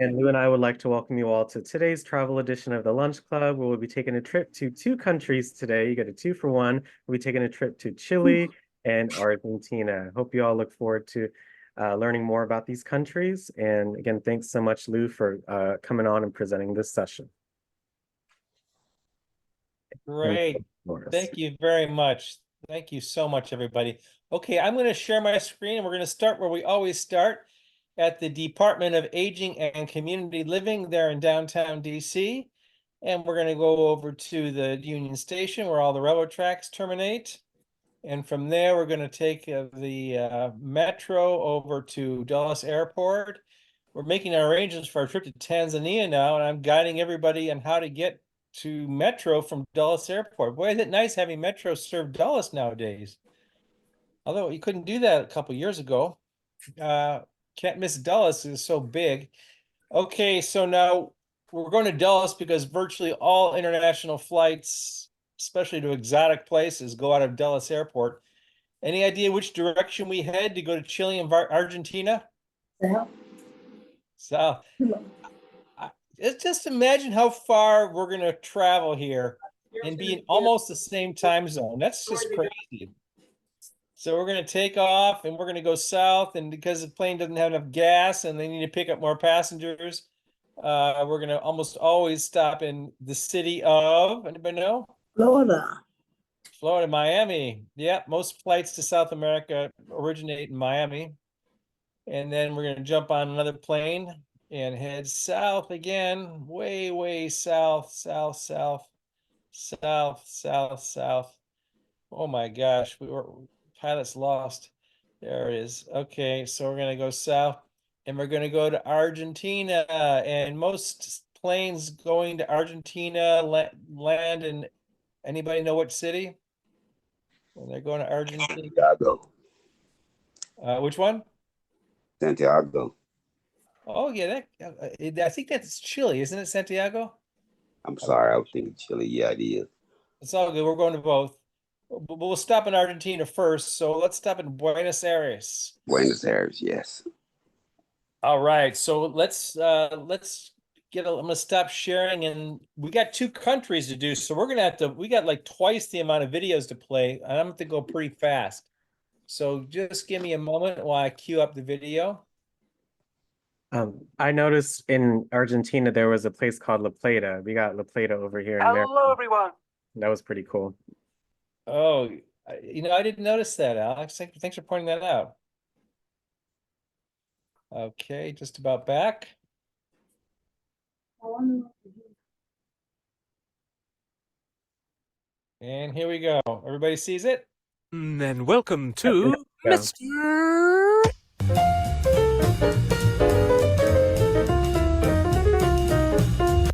And Lou and I would like to welcome you all to today's travel edition of the Lunch Club. We will be taking a trip to two countries today. You get a two for one. We'll be taking a trip to Chile and Argentina. I hope you all look forward to learning more about these countries. And again, thanks so much, Lou, for coming on and presenting this session. Great. Thank you very much. Thank you so much, everybody. Okay, I'm going to share my screen, and we're going to start where we always start, at the Department of Aging and Community Living there in downtown DC. And we're going to go over to the Union Station where all the railroad tracks terminate. And from there, we're going to take the metro over to Dulles Airport. We're making our arrangements for our trip to Tanzania now, and I'm guiding everybody on how to get to Metro from Dulles Airport. Boy, is it nice having Metro serve Dulles nowadays. Although you couldn't do that a couple years ago. Can't miss Dulles, is so big. Okay, so now we're going to Dulles because virtually all international flights, especially to exotic places, go out of Dulles Airport. Any idea which direction we head to go to Chile and Argentina? Yeah. South. Just imagine how far we're going to travel here and be in almost the same time zone. That's just crazy. So we're going to take off and we're going to go south, and because the plane doesn't have enough gas and they need to pick up more passengers, we're going to almost always stop in the city of, anybody know? Florida, Miami. Yeah, most flights to South America originate in Miami. And then we're going to jump on another plane and head south again, way south. Oh my gosh, pilot's lost. There it is. Okay, so we're going to go south and we're going to go to Argentina. And most planes going to Argentina land in, anybody know what city? When they're going to Argentina? Santiago. Which one? Santiago. Oh yeah, I think that's Chile, isn't it, Santiago? I'm sorry, I was thinking Chile. Yeah, it is. It's all good. We're going to both. But we'll stop in Argentina first. So let's stop in Buenos Aires. Buenos Aires, yes. All right. So let's get I'm gonna stop sharing, and we got two countries to do. So we're gonna we got like twice the amount of videos to play, and I'm gonna have to go pretty fast. So just give me a moment while I queue up the video. I noticed in Argentina there was a place called La Plata. We got La Plata over here in America. Hello, everyone. That was pretty cool. Oh, I didn't notice that, Alex. Thanks for pointing that out. Okay, just about back. And here we go. Everybody sees it? And welcome to Mr.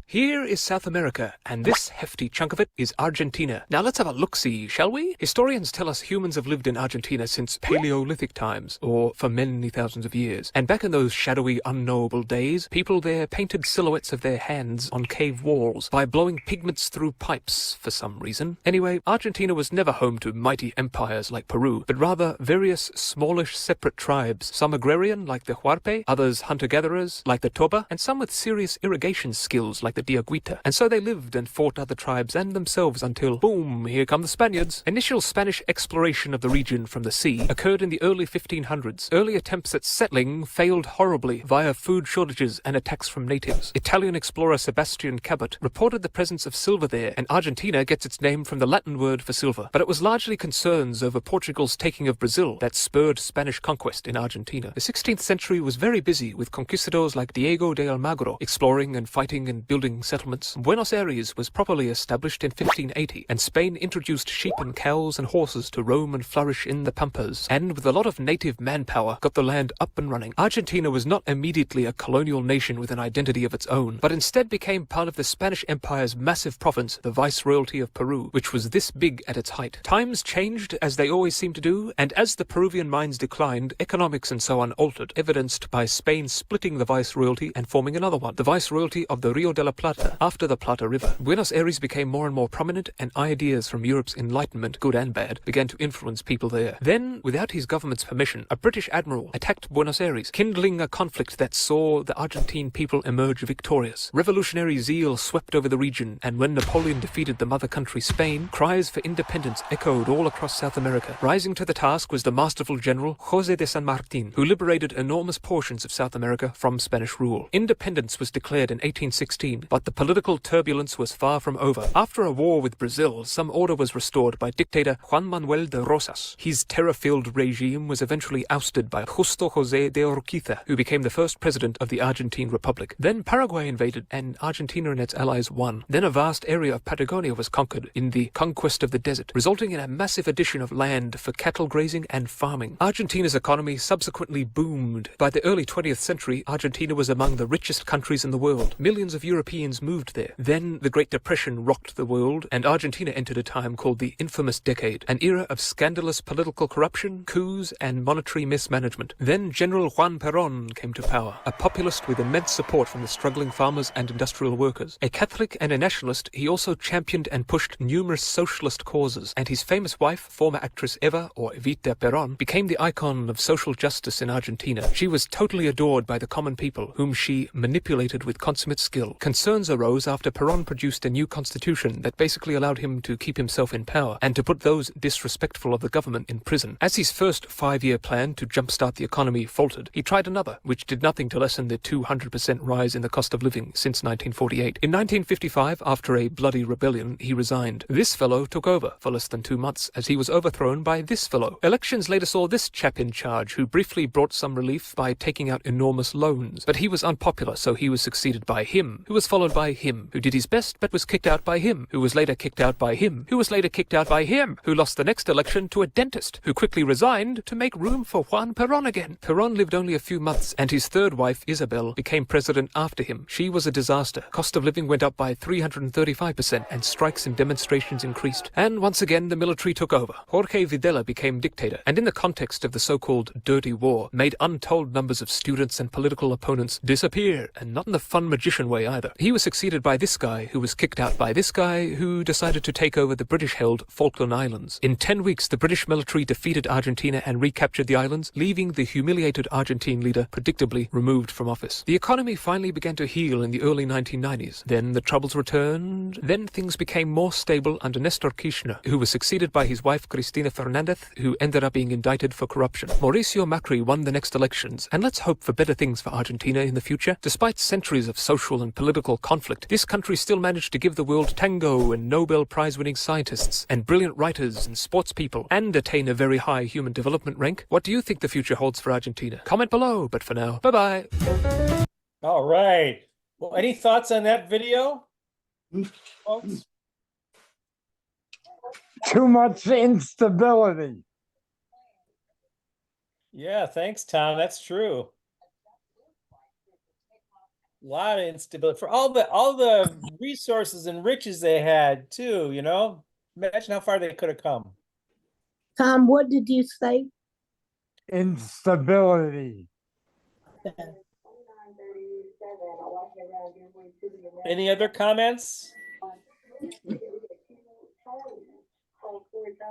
Here is South America, and this hefty chunk of it is Argentina. Now let's have a look-see, shall we? Historians tell us humans have lived in Argentina since Paleolithic times, or for many thousands of years. And back in those shadowy, unknowable days, people there painted silhouettes of their hands on cave walls by blowing pigments through pipes for some reason. Anyway, Argentina was never home to mighty empires like Peru, but rather various smallish separate tribes, some agrarian like the Huarpe, others hunter-gatherers like the Toba, and some with serious irrigation skills like the Diaguita. And so they lived and fought other tribes and themselves until, boom, here come the Spaniards. Initial Spanish exploration of the region from the sea occurred in the early 1500s. Early attempts at settling failed horribly via food shortages and attacks from natives. Italian explorer Sebastian Cabot reported the presence of silver there, and Argentina gets its name from the Latin word for silver. But it was largely concerns over Portugal's taking of Brazil that spurred Spanish conquest in Argentina. The 16th century was very busy with conquistadors like Diego de Almagro exploring and fighting and building settlements. Buenos Aires was properly established in 1580, and Spain introduced sheep and cows and horses to roam and flourish in the pampas, and with a lot of native manpower got the land up and running. Argentina was not immediately a colonial nation with an identity of its own, but instead became part of the Spanish Empire's massive province, the Viceroyalty of Peru, which was this big at its height. Times changed, as they always seem to do, and as the Peruvian mines declined, economics and so on altered, evidenced by Spain splitting the Viceroyalty and forming another one, the Viceroyalty of the Rio de la Plata after the Plata River. Buenos Aires became more and more prominent, and ideas from Europe's Enlightenment, good and bad, began to influence people there. Then, without his government's permission, a British admiral attacked Buenos Aires, kindling a conflict that saw the Argentine people emerge victorious. Revolutionary zeal swept over the region, and when Napoleon defeated the mother country Spain, cries for independence echoed all across South America. Rising to the task was the masterful general José de San Martín, who liberated enormous portions of South America from Spanish rule. Independence was declared in 1816, but the political turbulence was far from over. After a war with Brazil, some order was restored by dictator Juan Manuel de Rosas. His terror-filled regime was eventually ousted by Justo José de Urquiza, who became the first president of the Argentine Republic. Then Paraguay invaded, and Argentina and its allies won. Then a vast area of Patagonia was conquered in the conquest of the desert, resulting in a massive addition of land for cattle grazing and farming. Argentina's economy subsequently boomed. By the early 20th century, Argentina was among the richest countries in the world. Millions of Europeans moved there. Then the Great Depression rocked the world, and Argentina entered a time called the infamous decade, an era of scandalous political corruption, coups, and monetary mismanagement. Then General Juan Perón came to power, a populist with immense support from the struggling farmers and industrial workers. A Catholic and a nationalist, he also championed and pushed numerous socialist causes, and his famous wife, former actress Eva, or Evita Perón, became the icon of social justice in Argentina. She was totally adored by the common people, whom she manipulated with consummate skill. Concerns arose after Perón produced a new constitution that basically allowed him to keep himself in power, and to put those disrespectful of the government in prison. As his first 5-year plan to jumpstart the economy faltered, he tried another, which did nothing to lessen the 200% rise in the cost of living since 1948. In 1955, after a bloody rebellion, he resigned. This fellow took over for less than 2 months, as he was overthrown by this fellow. Elections later saw this chap in charge, who briefly brought some relief by taking out enormous loans. But he was unpopular, so he was succeeded by him, who was followed by him, who did his best but was kicked out by him, who was later kicked out by him, who was later kicked out by him, who lost the next election to a dentist, who quickly resigned to make room for Juan Perón again. Perón lived only a few months, and his third wife, Isabel, became president after him. She was a disaster. Cost of living went up by 335%, and strikes and demonstrations increased. And once again, the military took over. Jorge Videla became dictator, and in the context of the so-called Dirty War, made untold numbers of students and political opponents disappear, and not in the fun magician way either. He was succeeded by this guy, who was kicked out by this guy, who decided to take over the British-held Falkland Islands. In 10 weeks, the British military defeated Argentina and recaptured the islands, leaving the humiliated Argentine leader predictably removed from office. The economy finally began to heal in the early 1990s. Then the troubles returned. Then things became more stable under Nestor Kirchner, who was succeeded by his wife Cristina Fernandez, who ended up being indicted for corruption. Mauricio Macri won the next elections, and let's hope for better things for Argentina in the future. Despite centuries of social and political conflict, this country still managed to give the world tango and Nobel Prize-winning scientists and brilliant writers and sports people, and attain a very high human development rank. What do you think the future holds for Argentina? Comment below, but for now, bye-bye. All right. Well, any thoughts on that video, folks? Too much instability. Yeah, thanks, Tom. That's true. A lot of instability for all the resources and riches they had too, you know. Imagine how far they could have come. Tom, what did you say? Instability. Any other comments?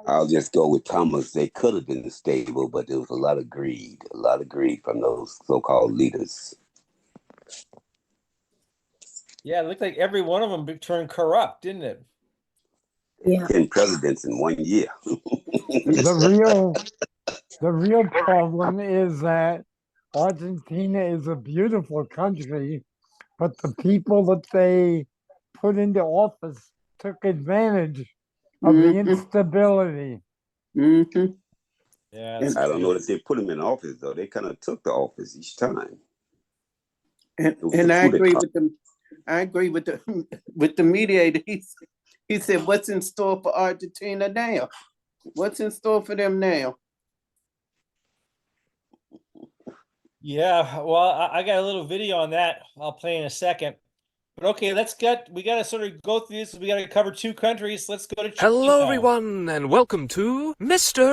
I'll just go with Thomas. They could have been stable, but there was a lot of greed from those so-called leaders. Yeah, it looked like every one of them turned corrupt, didn't it? Yeah. 10 presidents in 1 year. The real problem is that Argentina is a beautiful country, but the people that they put into office took advantage of the instability. Mm-hmm. Yeah. I don't know if they put him in office though. They kind of took the office each time. And I agree with them. I agree with the mediator. He said, "What's in store for Argentina now? What's in store for them now?" Yeah, well, I got a little video on that I'll play in a second. But okay, we got to sort of go through this. We got to cover 2 countries. Let's go to Chile. Hello, everyone, and welcome to Mr.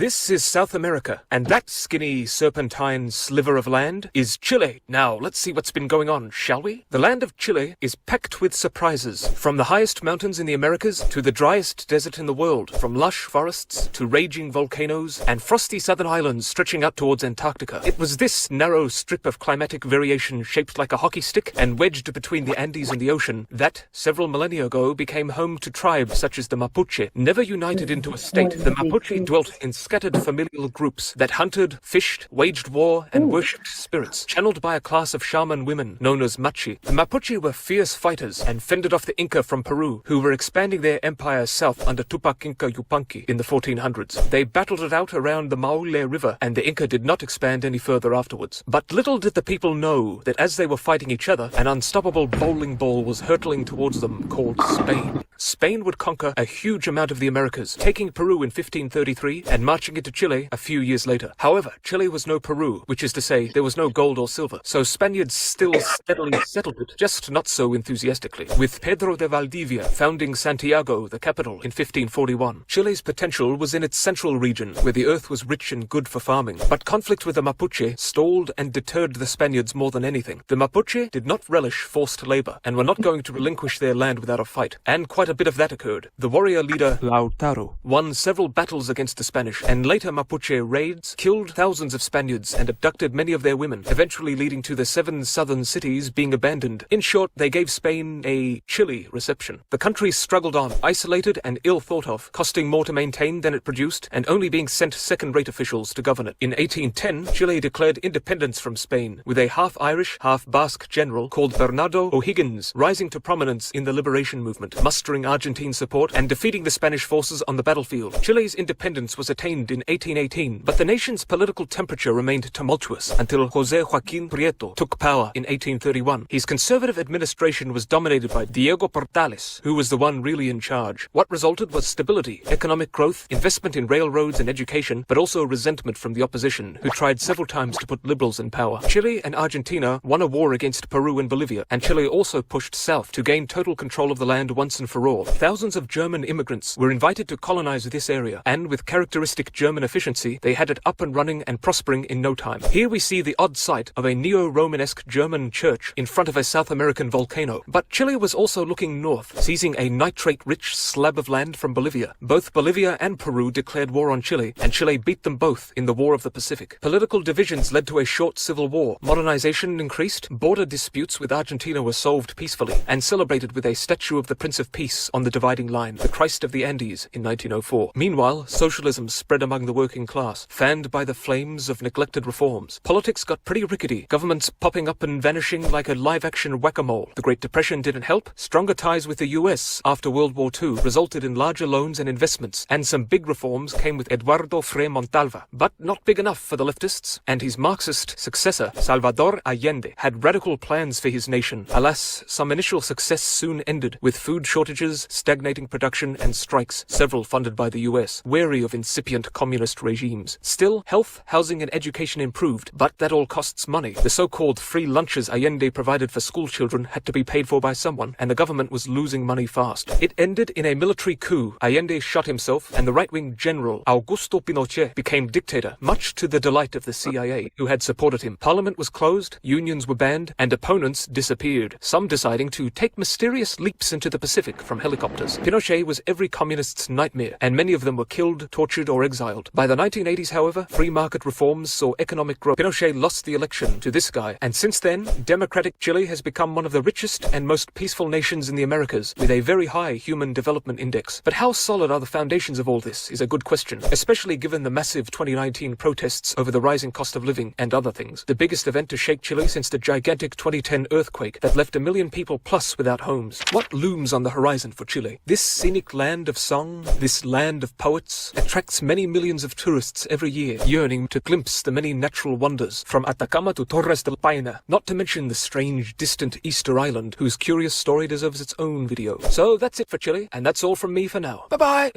This is South America, and that skinny serpentine sliver of land is Chile. Now, let's see what's been going on, shall we? The land of Chile is packed with surprises. From the highest mountains in the Americas to the driest desert in the world, from lush forests to raging volcanoes and frosty southern islands stretching out towards Antarctica. It was this narrow strip of climatic variation shaped like a hockey stick and wedged between the Andes and the ocean that, several millennia ago, became home to tribes such as the Mapuche. Never united into a state, the Mapuche dwelt in scattered familial groups that hunted, fished, waged war, and worshipped spirits, channeled by a class of shaman women known as Machi. The Mapuche were fierce fighters and fended off the Inca from Peru, who were expanding their empire south under Tupac Inca Yupanqui in the 1400s. They battled it out around the Maule River, and the Inca did not expand any further afterwards. But little did the people know that as they were fighting each other, an unstoppable bowling ball was hurtling towards them called Spain. Spain would conquer a huge amount of the Americas, taking Peru in 1533 and marching into Chile a few years later. However, Chile was no Peru, which is to say there was no gold or silver, so Spaniards still steadily settled it, just not so enthusiastically, with Pedro de Valdivia founding Santiago, the capital, in 1541. Chile's potential was in its central region, where the earth was rich and good for farming, but conflict with the Mapuche stalled and deterred the Spaniards more than anything. The Mapuche did not relish forced labor, and were not going to relinquish their land without a fight, and quite a bit of that occurred. The warrior leader Lautaro won several battles against the Spanish, and later Mapuche raids killed thousands of Spaniards and abducted many of their women, eventually leading to the 7 southern cities being abandoned. In short, they gave Spain a chilly reception. The country struggled on, isolated and ill thought of, costing more to maintain than it produced, and only being sent second-rate officials to govern it. In 1810, Chile declared independence from Spain, with a half-Irish, half-Basque general called Bernardo O'Higgins rising to prominence in the liberation movement, mustering Argentine support and defeating the Spanish forces on the battlefield. Chile's independence was attained in 1818, but the nation's political temperature remained tumultuous until José Joaquín Prieto took power in 1831. His conservative administration was dominated by Diego Portales, who was the one really in charge. What resulted was stability, economic growth, investment in railroads and education, but also resentment from the opposition, who tried several times to put liberals in power. Chile and Argentina won a war against Peru and Bolivia, and Chile also pushed south to gain total control of the land once and for all. Thousands of German immigrants were invited to colonize this area, and with characteristic German efficiency, they had it up and running and prospering in no time. Here we see the odd sight of a neo-Romanesque German church in front of a South American volcano. But Chile was also looking north, seizing a nitrate-rich slab of land from Bolivia. Both Bolivia and Peru declared war on Chile, and Chile beat them both in the War of the Pacific. Political divisions led to a short civil war. Modernization increased, border disputes with Argentina were solved peacefully, and celebrated with a statue of the Prince of Peace on the dividing line, the Christ of the Andes, in 1904. Meanwhile, socialism spread among the working class, fanned by the flames of neglected reforms. Politics got pretty rickety, governments popping up and vanishing like a live-action whack-a-mole. The Great Depression didn't help. Stronger ties with the US after World War II resulted in larger loans and investments, and some big reforms came with Eduardo Frei Montalva, but not big enough for the leftists, and his Marxist successor, Salvador Allende, had radical plans for his nation. Alas, some initial success soon ended, with food shortages, stagnating production, and strikes, several funded by the US, wary of incipient communist regimes. Still, health, housing, and education improved, but that all costs money. The so-called free lunches Allende provided for school children had to be paid for by someone, and the government was losing money fast. It ended in a military coup. Allende shot himself, and the right-wing general Augusto Pinochet became dictator, much to the delight of the CIA, who had supported him. Parliament was closed, unions were banned, and opponents disappeared, some deciding to take mysterious leaps into the Pacific from helicopters. Pinochet was every communist's nightmare, and many of them were killed, tortured, or exiled. By the 1980s, however, free market reforms saw economic growth. Pinochet lost the election to this guy, and since then, democratic Chile has become one of the richest and most peaceful nations in the Americas, with a very high Human Development Index. But how solid are the foundations of all this is a good question, especially given the massive 2019 protests over the rising cost of living and other things. The biggest event to shake Chile since the gigantic 2010 earthquake that left 1 million people plus without homes. What looms on the horizon for Chile? This scenic land of song, this land of poets, attracts many millions of tourists every year, yearning to glimpse the many natural wonders, from Atacama to Torres del Paine, not to mention the strange, distant Easter Island, whose curious story deserves its own video. So that's it for Chile, and that's all from me for now. Bye-bye!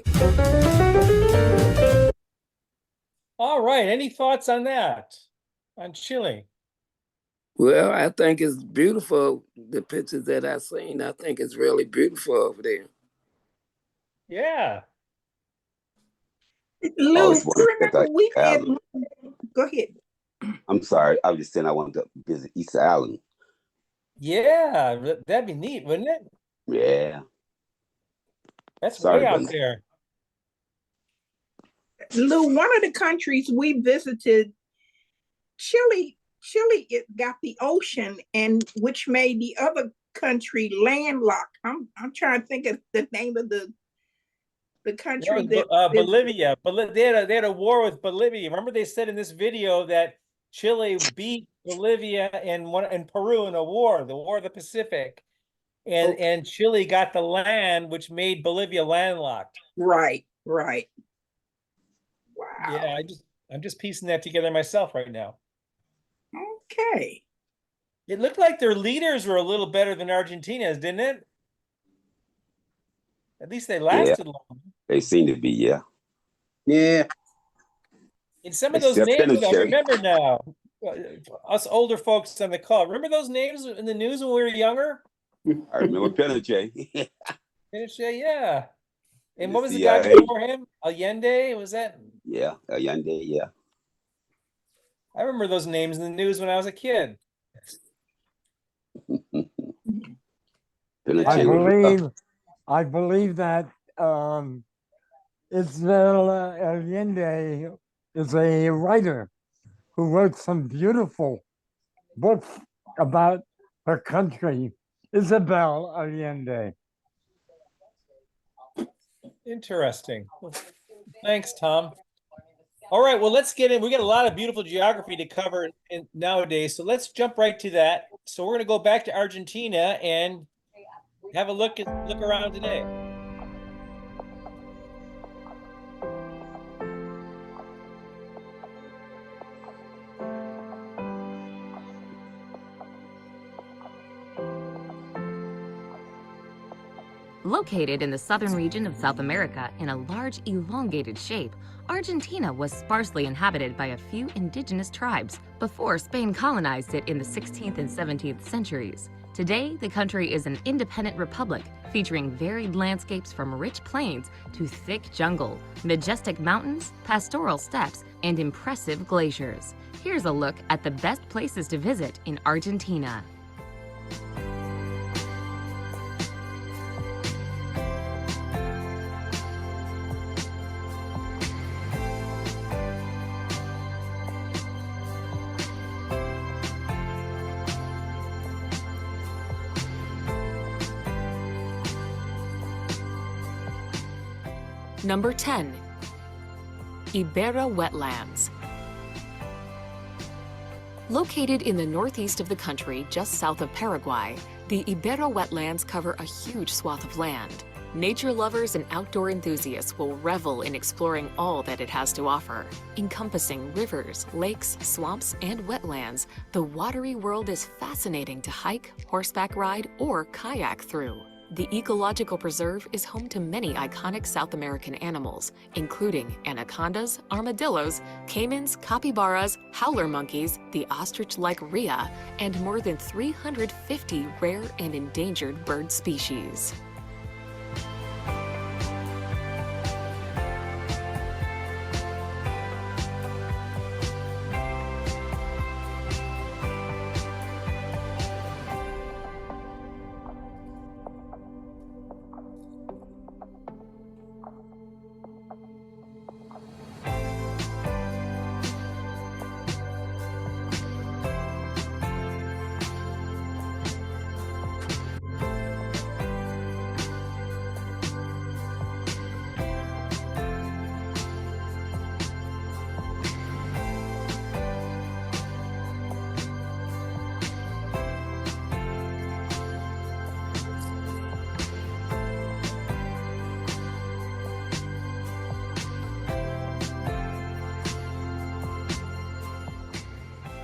All right, any thoughts on that? On Chile? Well, I think it's beautiful. The pictures that I've seen, I think it's really beautiful over there. Yeah. I Lou, always you wanted to remember we did, Island. go ahead. I'm sorry. I was just saying I wanted to visit Easter Island. Yeah, that'd be neat, wouldn't it? Yeah. That's Sorry, way out Brenda. there. Lou, one of the countries we visited, Chile, it got the ocean, and which made the other country landlocked. I'm trying to think of the name of the country that Bolivia. They had a war with Bolivia. Remember they said in this video that Chile beat Bolivia and Peru in a war, the War of the Pacific. And Chile got the land, which made Bolivia landlocked. Right. Wow. Yeah, I'm just piecing that together myself right now. Okay. It looked like their leaders were a little better than Argentina's, didn't it? At least they lasted long. They seem to be, yeah. Yeah. And some of those names I remember now. Us older folks on the call, remember those names in the news when we were younger? I remember Pinochet. Pinochet, yeah. And what was the CIA. guy before him? Allende, was that? Yeah, Allende, yeah. I remember those names in the news when I was a kid. I believe that Isabel Allende is a writer who wrote some beautiful books about her country. Isabel Allende. Interesting. Thanks, Tom. All right, well, let's get in. We got a lot of beautiful geography to cover nowadays, so let's jump right to that. So we're going to go back to Argentina and have a look around today. Located in the southern region of South America in a large, elongated shape, Argentina was sparsely inhabited by a few indigenous tribes before Spain colonized it in the 16th and 17th centuries. Today, the country is an independent republic featuring varied landscapes from rich plains to thick jungle, majestic mountains, pastoral steppes, and impressive glaciers. Here's a look at the best places to visit in Argentina. Number 10. Ibera Wetlands. Located in the northeast of the country, just south of Paraguay, the Ibera Wetlands cover a huge swath of land. Nature lovers and outdoor enthusiasts will revel in exploring all that it has to offer. Encompassing rivers, lakes, swamps, and wetlands, the watery world is fascinating to hike, horseback ride, or kayak through. The ecological preserve is home to many iconic South American animals, including anacondas, armadillos, caimans, capybaras, howler monkeys, the ostrich-like rhea, and more than 350 rare and endangered bird species.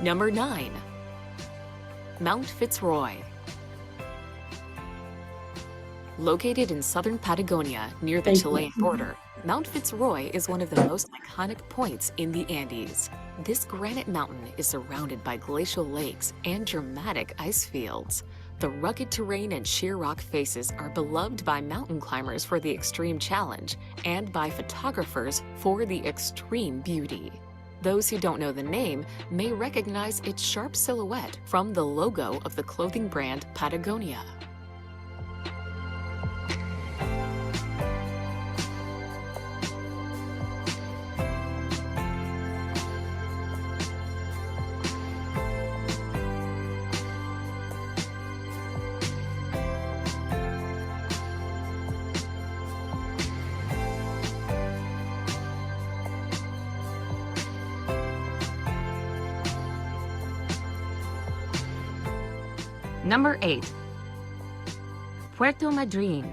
Number 9. Mount Fitzroy. Located in southern Patagonia near the Chilean border, Mount Fitzroy is one of the most iconic points in the Andes. This granite mountain is surrounded by glacial lakes and dramatic ice fields. The rugged terrain and sheer rock faces are beloved by mountain climbers for the extreme challenge and by photographers for the extreme beauty. Those who don't know the name may recognize its sharp silhouette from the logo of the clothing brand Patagonia. Number 8. Puerto Madryn.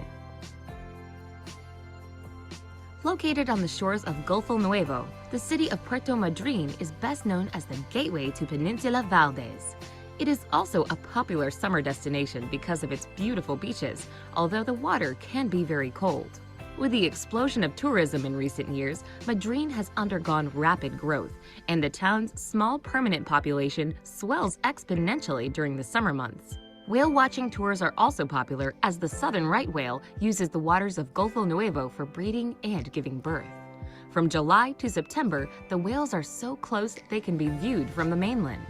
Located on the shores of Golfo Nuevo, the city of Puerto Madryn is best known as the gateway to Peninsula Valdez. It is also a popular summer destination because of its beautiful beaches, although the water can be very cold. With the explosion of tourism in recent years, Madryn has undergone rapid growth, and the town's small permanent population swells exponentially during the summer months. Whale watching tours are also popular as the southern right whale uses the waters of Golfo Nuevo for breeding and giving birth. From July to September, the whales are so close they can be viewed from the mainland.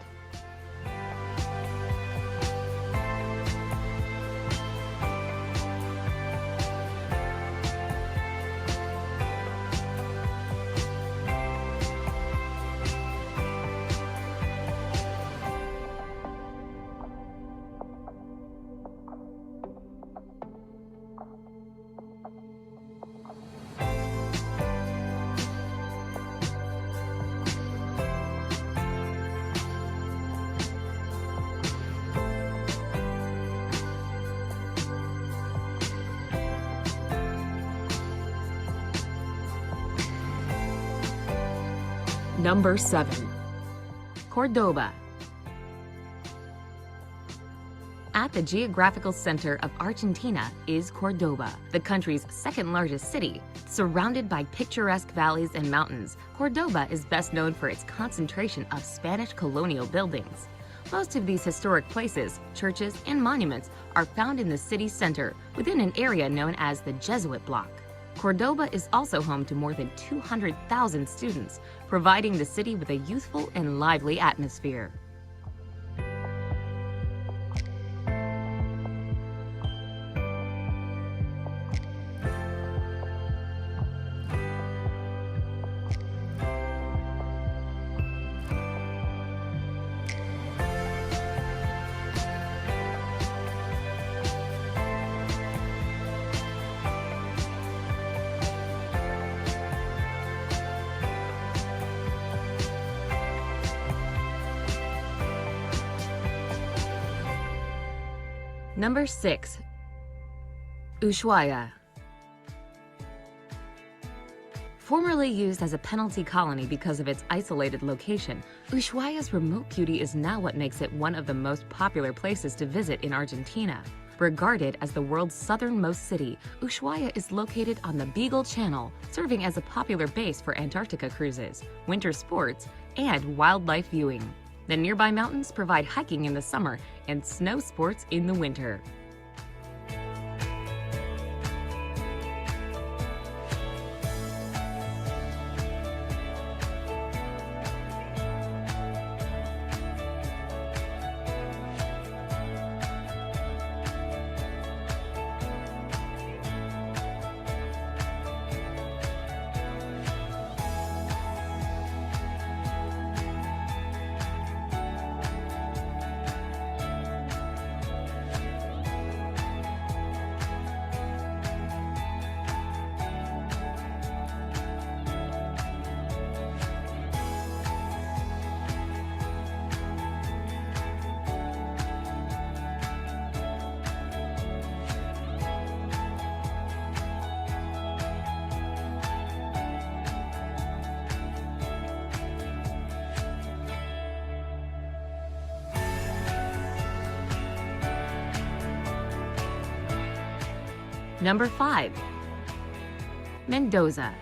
Number 7. Cordoba. At the geographical center of Argentina is Cordoba, the country's second largest city. Surrounded by picturesque valleys and mountains, Cordoba is best known for its concentration of Spanish colonial buildings. Most of these historic places, churches, and monuments are found in the city center within an area known as the Jesuit Block. Cordoba is also home to more than 200,000 students, providing the city with a youthful and lively atmosphere. Number 6. Ushuaia. Formerly used as a penalty colony because of its isolated location, Ushuaia's remote beauty is now what makes it one of the most popular places to visit in Argentina. Regarded as the world's southernmost city, Ushuaia is located on the Beagle Channel, serving as a popular base for Antarctica cruises, winter sports, and wildlife viewing. The nearby mountains provide hiking in the summer and snow sports in the winter. Number 5. Mendoza.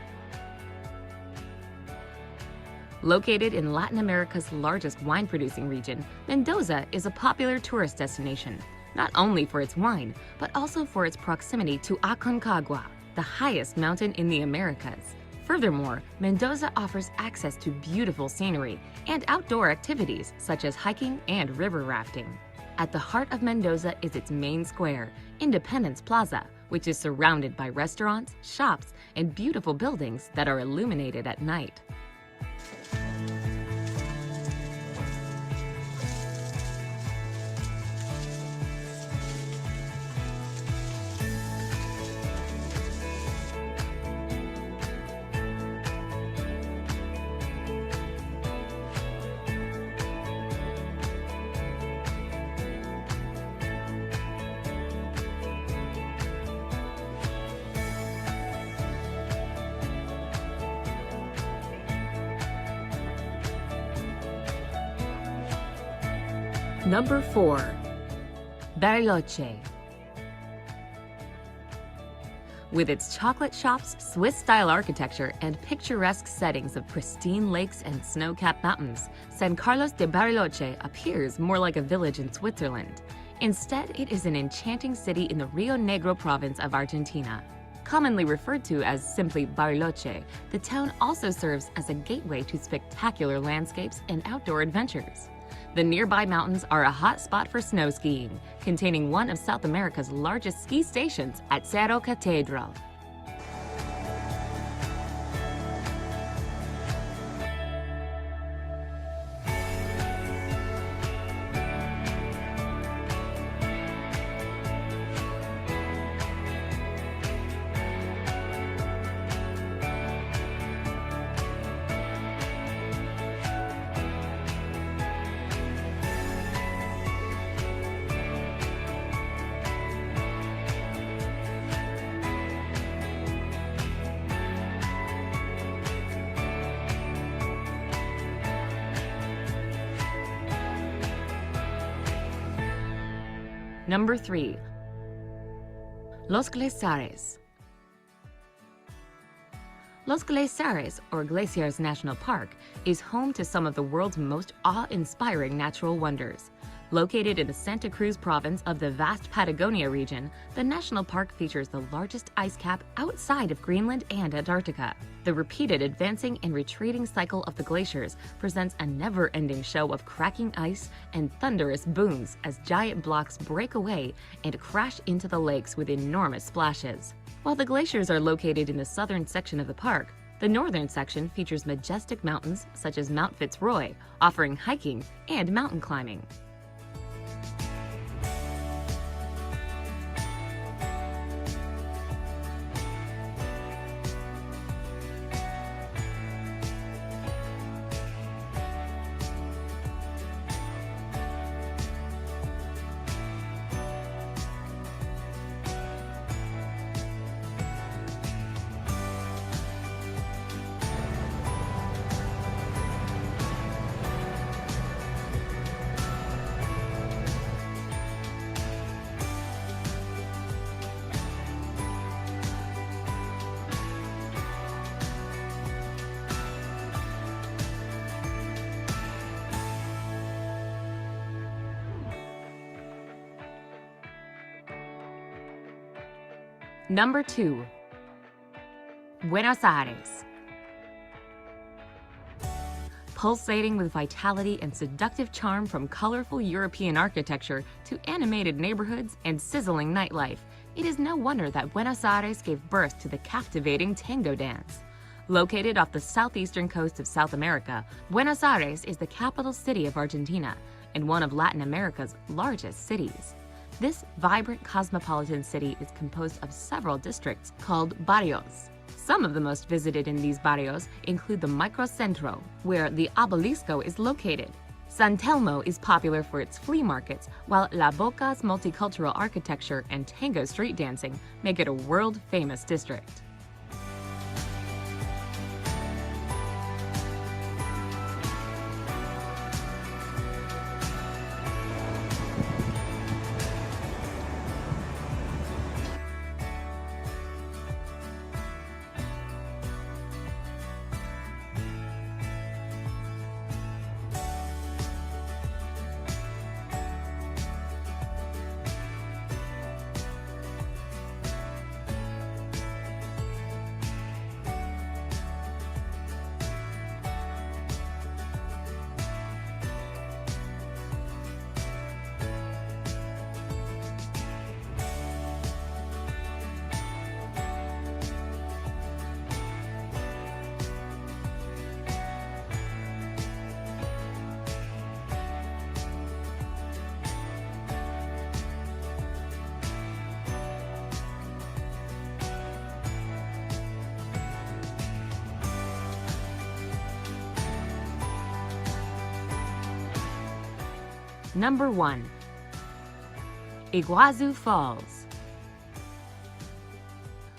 Located in Latin America's largest wine-producing region, Mendoza is a popular tourist destination. not only for its wine, but also for its proximity to Aconcagua, the highest mountain in the Americas. Furthermore, Mendoza offers access to beautiful scenery and outdoor activities such as hiking and river rafting. At the heart of Mendoza is its main square, Independence Plaza, which is surrounded by restaurants, shops, and beautiful buildings that are illuminated at night. Number 4. Bariloche. With its chocolate shops, Swiss-style architecture, and picturesque settings of pristine lakes and snow-capped mountains, San Carlos de Bariloche appears more like a village in Switzerland. Instead, it is an enchanting city in the Rio Negro province of Argentina. Commonly referred to as simply Bariloche, the town also serves as a gateway to spectacular landscapes and outdoor adventures. The nearby mountains are a hot spot for snow skiing, containing one of South America's largest ski stations at Cerro Catedral. Number 3. Los Glaciares. Los Glaciares, or Glaciers National Park, is home to some of the world's most awe-inspiring natural wonders. Located in the Santa Cruz province of the vast Patagonia region, the national park features the largest ice cap outside of Greenland and Antarctica. The repeated advancing and retreating cycle of the glaciers presents a never-ending show of cracking ice and thunderous booms as giant blocks break away and crash into the lakes with enormous splashes. While the glaciers are located in the southern section of the park, the northern section features majestic mountains such as Mount Fitzroy, offering hiking and mountain climbing. Number 2. Buenos Aires. Pulsating with vitality and seductive charm from colorful European architecture to animated neighborhoods and sizzling nightlife, it is no wonder that Buenos Aires gave birth to the captivating tango dance. Located off the southeastern coast of South America, Buenos Aires is the capital city of Argentina and one of Latin America's largest cities. This vibrant cosmopolitan city is composed of several districts called barrios. Some of the most visited in these barrios include the Microcentro, where the Obelisco is located. San Telmo is popular for its flea markets, while La Boca's multicultural architecture and tango street dancing make it a world-famous district. Number 1. Iguazu Falls.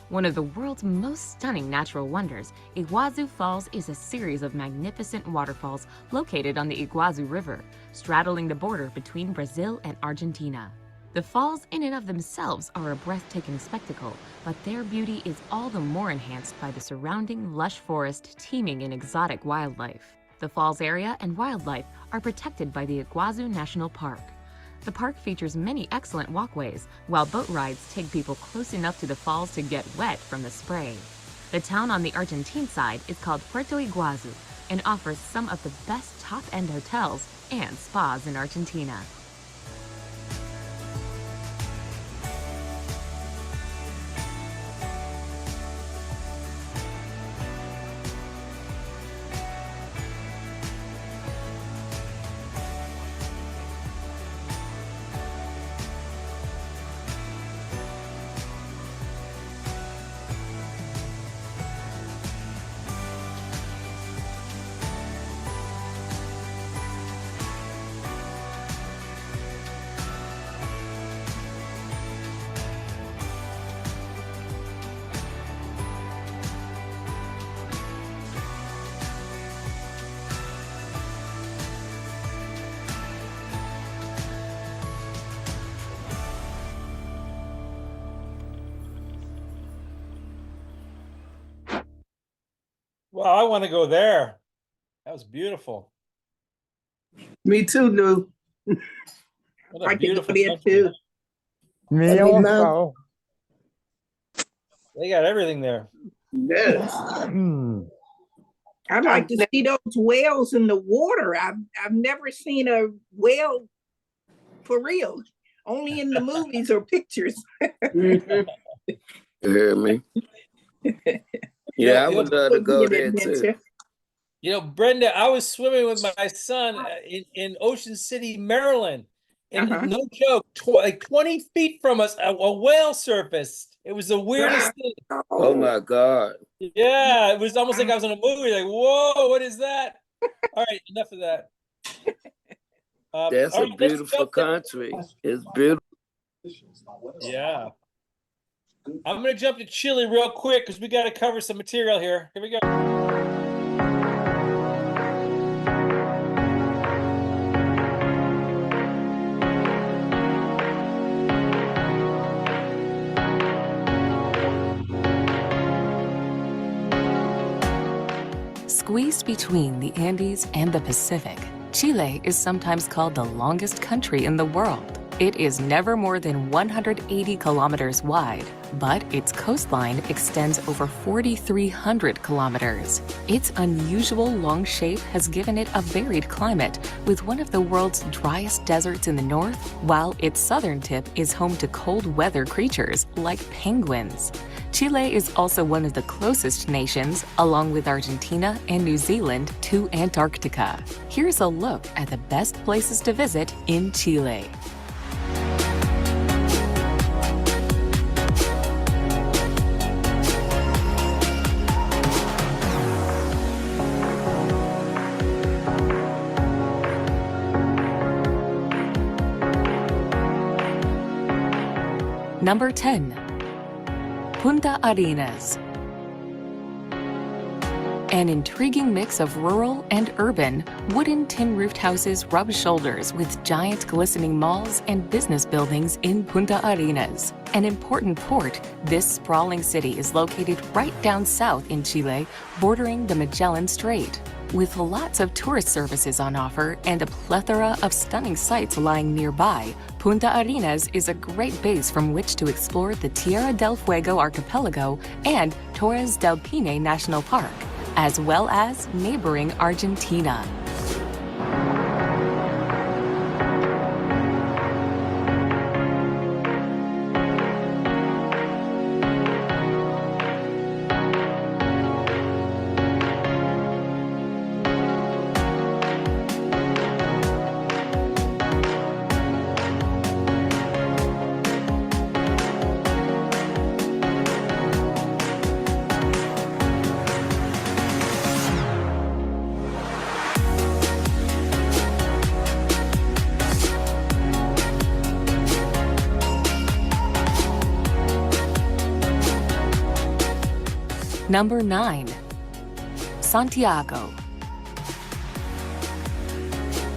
One of the world's most stunning natural wonders, Iguazu Falls is a series of magnificent waterfalls located on the Iguazu River, straddling the border between Brazil and Argentina. The falls in and of themselves are a breathtaking spectacle, but their beauty is all the more enhanced by the surrounding lush forest teeming in exotic wildlife. The falls area and wildlife are protected by the Iguazu National Park. The park features many excellent walkways, while boat rides take people close enough to the falls to get wet from the spray. The town on the Argentine side is called Puerto Iguazu and offers some of the best top-end hotels and spas in Argentina. Wow, I want to go there. That was beautiful. Me too, Lou. What I a can go beautiful there country. too. Me I mean, now- also. They got everything there. Yes. I'd like to see those whales in the water. I've never seen a whale for real. Only in the movies or pictures. You hear me? Yeah, I would love to Would be go an there too. adventure. You know, Brenda, I was swimming with my son in Ocean City, Maryland. And no joke, like 20 feet from us, a whale surfaced. It was the weirdest thing. Oh my God. Yeah, it was almost like I was in a movie. Like, whoa, what is that? All right, enough of that. That's all a right, let's beautiful jump in. country. It's beautiful. Yeah. I'm going to jump to Chile real quick because we got to cover some material here. Here we go. Squeezed between the Andes and the Pacific, Chile is sometimes called the longest country in the world. It is never more than 180 kilometers wide, but its coastline extends over 4,300 kilometers. Its unusual long shape has given it a varied climate, with one of the world's driest deserts in the north, while its southern tip is home to cold weather creatures like penguins. Chile is also one of the closest nations, along with Argentina and New Zealand, to Antarctica. Here's a look at the best places to visit in Chile. Number 10. Punta Arenas. An intriguing mix of rural and urban, wooden tin-roofed houses rub shoulders with giant glistening malls and business buildings in Punta Arenas. An important port, this sprawling city is located right down south in Chile, bordering the Magellan Strait. With lots of tourist services on offer and a plethora of stunning sights lying nearby, Punta Arenas is a great base from which to explore the Tierra del Fuego archipelago and Torres del Paine National Park, as well as neighboring Argentina. Number 9. Santiago.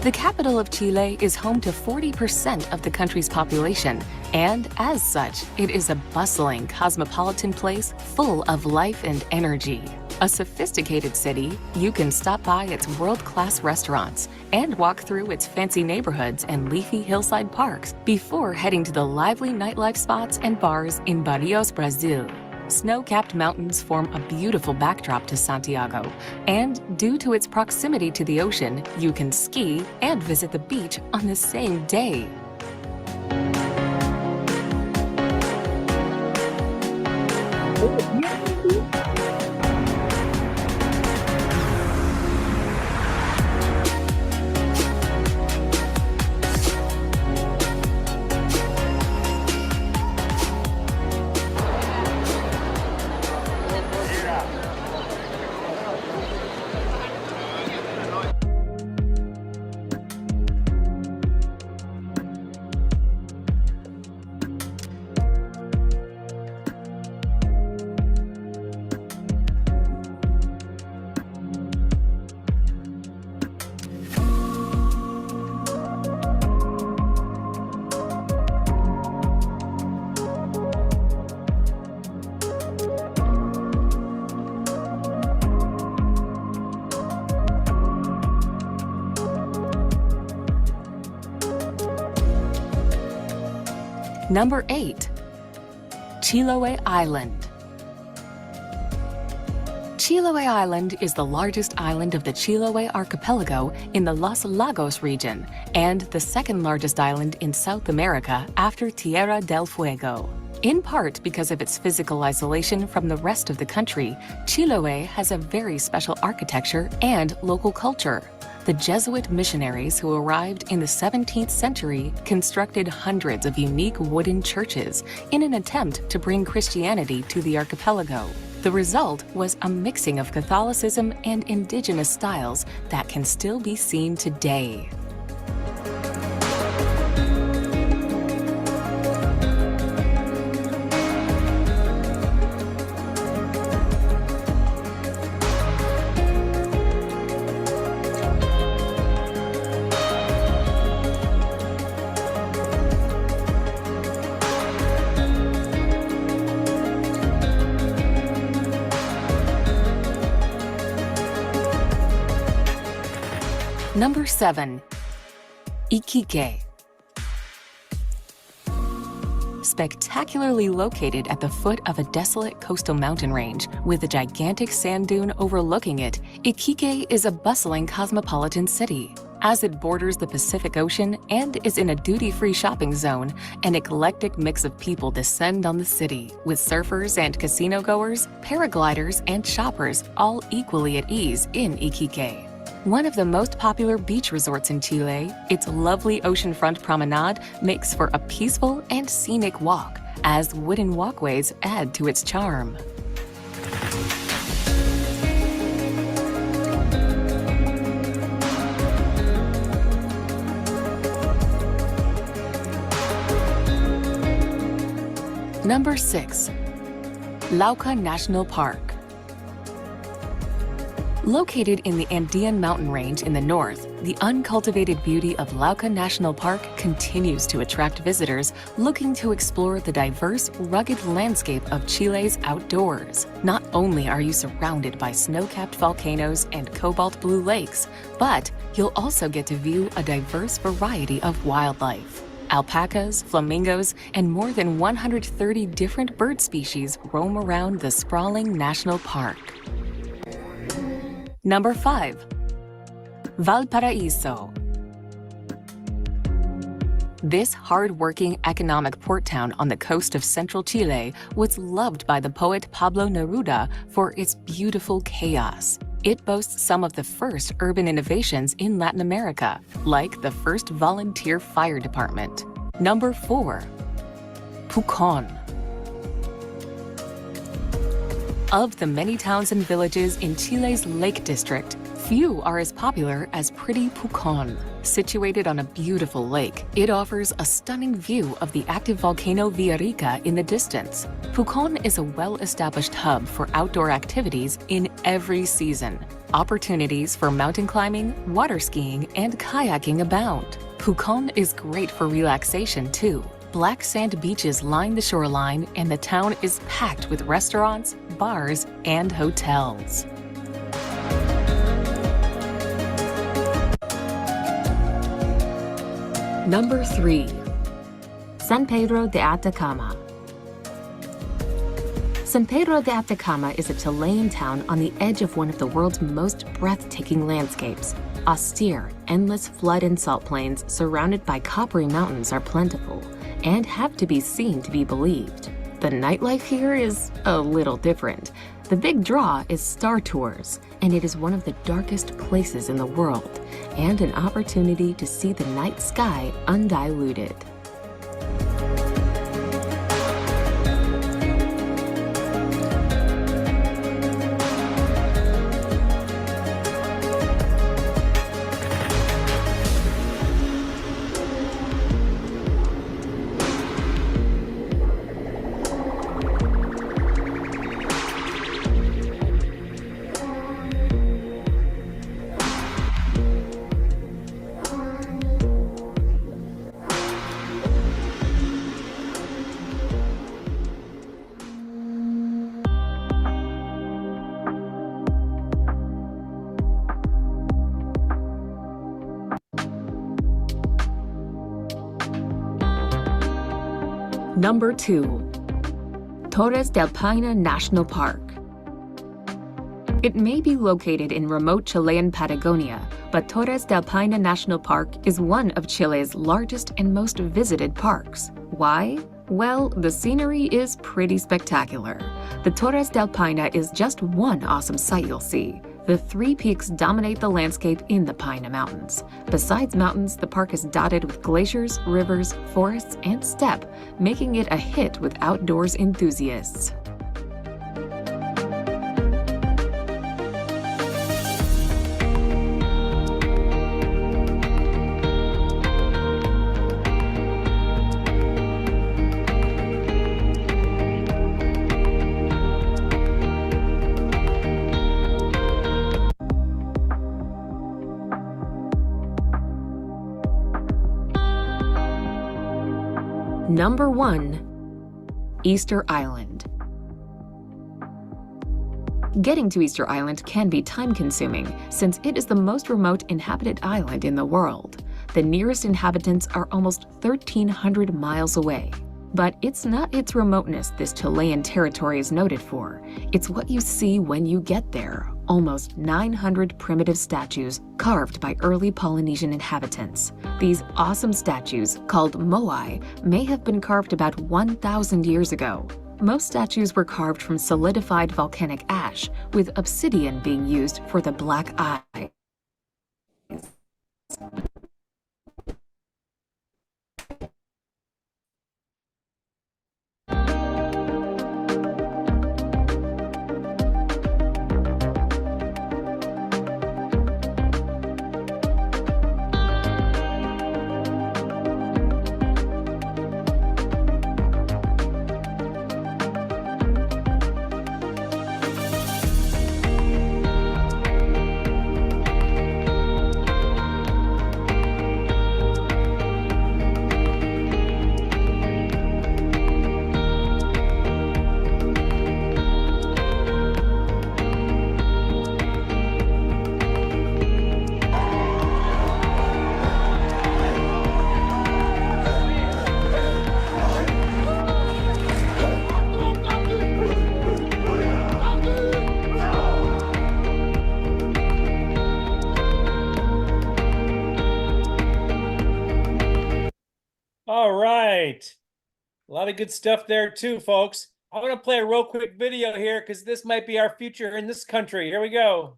The capital of Chile is home to 40% of the country's population, and as such, it is a bustling, cosmopolitan place full of life and energy. A sophisticated city, you can stop by its world-class restaurants and walk through its fancy neighborhoods and leafy hillside parks before heading to the lively nightlife spots and bars in Barrios, Brazil. Snow-capped mountains form a beautiful backdrop to Santiago, and due to its proximity to the ocean, you can ski and visit the beach on the same day. Number 8. Chiloé Island. Chiloé Island is the largest island of the Chiloé archipelago in the Los Lagos region and the second largest island in South America after Tierra del Fuego. In part because of its physical isolation from the rest of the country, Chiloé has a very special architecture and local culture. The Jesuit missionaries who arrived in the 17th century constructed hundreds of unique wooden churches in an attempt to bring Christianity to the archipelago. The result was a mixing of Catholicism and indigenous styles that can still be seen today. Number 7. Iquique. Spectacularly located at the foot of a desolate coastal mountain range with a gigantic sand dune overlooking it, Iquique is a bustling cosmopolitan city. As it borders the Pacific Ocean and is in a duty-free shopping zone, an eclectic mix of people descend on the city, with surfers and casino-goers, paragliders, and shoppers all equally at ease in Iquique. One of the most popular beach resorts in Chile, its lovely oceanfront promenade makes for a peaceful and scenic walk, as wooden walkways add to its charm. Number 6. Lauca National Park. Located in the Andean mountain range in the north, the uncultivated beauty of Lauca National Park continues to attract visitors looking to explore the diverse, rugged landscape of Chile's outdoors. Not only are you surrounded by snow-capped volcanoes and cobalt blue lakes, but you'll also get to view a diverse variety of wildlife. Alpacas, flamingos, and more than 130 different bird species roam around the sprawling national park. Number 5. Valparaíso. This hard-working economic port town on the coast of central Chile was loved by the poet Pablo Neruda for its beautiful chaos. It boasts some of the first urban innovations in Latin America, like the first volunteer fire department. Number 4. Pucón. Of the many towns and villages in Chile's Lake District, few are as popular as pretty Pucón. Situated on a beautiful lake, it offers a stunning view of the active volcano Villarrica in the distance. Pucón is a well-established hub for outdoor activities in every season. Opportunities for mountain climbing, water skiing, and kayaking abound. Pucón is great for relaxation too. Black sand beaches line the shoreline, and the town is packed with restaurants, bars, and hotels. Number 3. San Pedro de Atacama. San Pedro de Atacama is a Chilean town on the edge of one of the world's most breathtaking landscapes. Austere, endless flood and salt plains surrounded by coppery mountains are plentiful and have to be seen to be believed. The nightlife here is a little different. The big draw is Star Tours, and it is one of the darkest places in the world, and an opportunity to see the night sky undiluted. Number 2. Torres del Paine National Park. It may be located in remote Chilean Patagonia, but Torres del Paine National Park is one of Chile's largest and most visited parks. Why? Well, the scenery is pretty spectacular. The Torres del Paine is just one awesome sight you'll see. The 3 peaks dominate the landscape in the Paine Mountains. Besides mountains, the park is dotted with glaciers, rivers, forests, and steppe, making it a hit with outdoors enthusiasts. Number 1. Easter Island. Getting to Easter Island can be time-consuming, since it is the most remote inhabited island in the world. The nearest inhabitants are almost 1,300 miles away. But it's not its remoteness this Chilean territory is noted for. It's what you see when you get there. Almost 900 primitive statues carved by early Polynesian inhabitants. These awesome statues, called moai, may have been carved about 1,000 years ago. Most statues were carved from solidified volcanic ash, with obsidian being used for the black eye. All right. A lot of good stuff there too, folks. I'm going to play a real quick video here because this might be our future in this country. Here we go.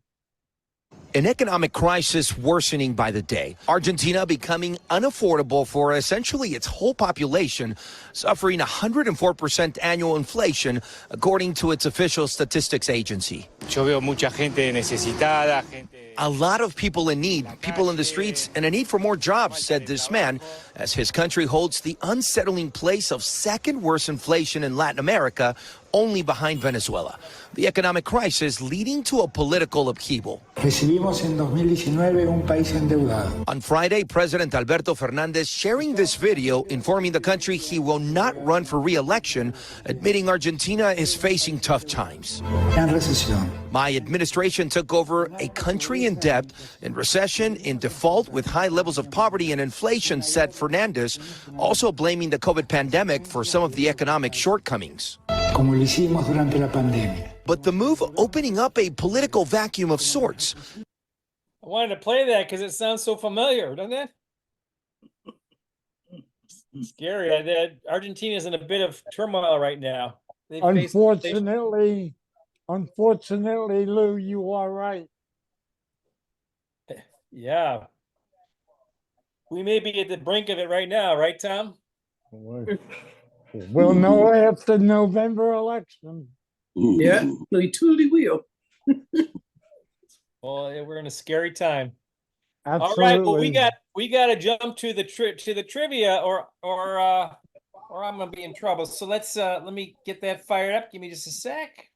An economic crisis worsening by the day. Argentina becoming unaffordable for essentially its whole population, suffering 104% annual inflation, according to its official statistics agency. Yo veo mucha gente necesitada, A lot of people in need, people in the streets, and a need for more jobs, said this man, as his country holds the unsettling place of second worst inflation in Latin America, only behind Venezuela. The economic crisis leading to a political upheaval. Recibimos en 2019 un país endeudado. On Friday, President Alberto Fernandez sharing this video informing the country he will not run for re-election, admitting Argentina is facing tough times. En recesión. My administration took over a country in debt, in recession, in default, with high levels of poverty and inflation, said Fernandez, also blaming the COVID pandemic for some of the economic shortcomings. Como lo hicimos durante la pandemia. But the move opening up a political vacuum of sorts. I wanted to play that because it sounds so familiar, doesn't it? It's scary. Argentina's in a bit of turmoil right now. Unfortunately, Lou, you are right. Yeah. We may be at the brink of it right now, right, Tom? We'll know after November election. Yeah, we truly will. Well, we're in a scary time. Absolutely. All right, well, we got to jump to the trivia, or I'm gonna be in trouble. So let me get that fired up. Give me just a sec.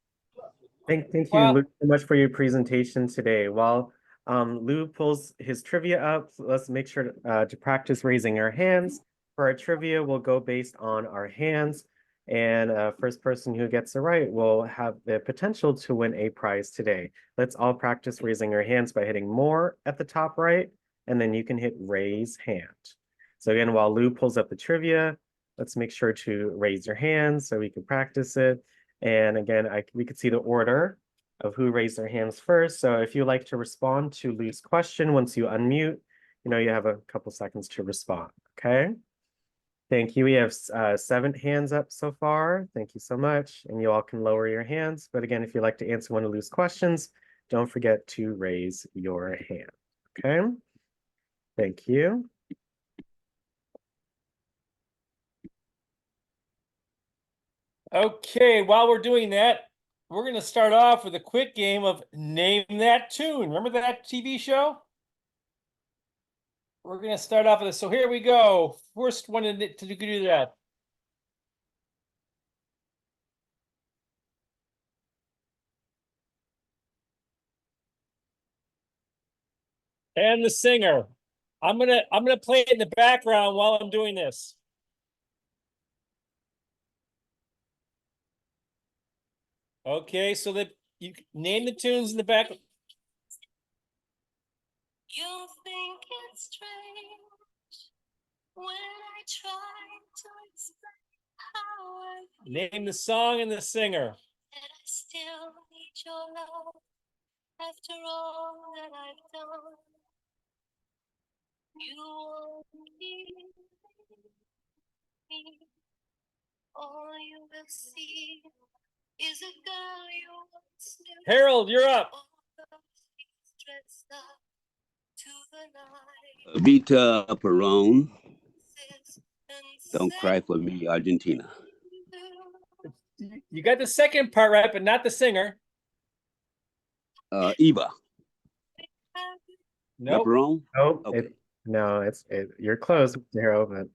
Thank you, Luke, so much for your presentation today. While Lou pulls his trivia up, let's make sure to practice raising our hands. For our trivia, we'll go based on our hands, and first person who gets it right will have the potential to win a prize today. Let's all practice raising our hands by hitting more at the top right, and then you can hit raise hand. So again, while Lou pulls up the trivia, let's make sure to raise your hands so we can practice it. And again, we could see the order of who raised their hands first. So if you like to respond to Lou's question, once you unmute, you have a couple seconds to respond, okay? Thank you. We have 7 hands up so far. Thank you so much. And you all can lower your hands. But again, if you'd like to answer one of Lou's questions, don't forget to raise your hand, okay? Thank you. Okay, while we're doing that, we're going to start off with a quick game of Name That Tune. Remember that TV show? We're going to start off with this. So here we go. First one to do that. And the singer. I'm gonna play it in the background while I'm doing this. Okay, so that you name the tunes in the back. You think it's strange when I try to explain how I Name the song and the singer. that I still need your love after all that I've done. You won't keep me. All you will see is a girl you once knew. Harold, you're up. All those dressed up to the night. Vita Perón. Don't cry for me, Argentina. You got the second part right, but not the singer. Eva. Nope. Perón? Nope. Okay. You're close, Harold, but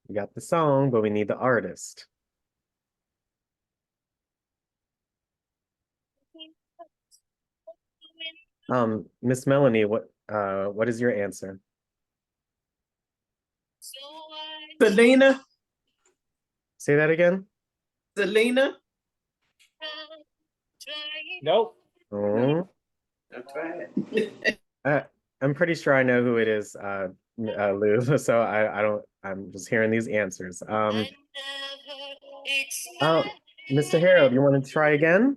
you got the song, but we need the artist. Miss Melanie, what is your answer? Selena. Say that again. Selena. Nope. Oh. That's right. I'm pretty sure I know who it is, Lou. So I'm just hearing these answers. Mr. Harold, you want to try again?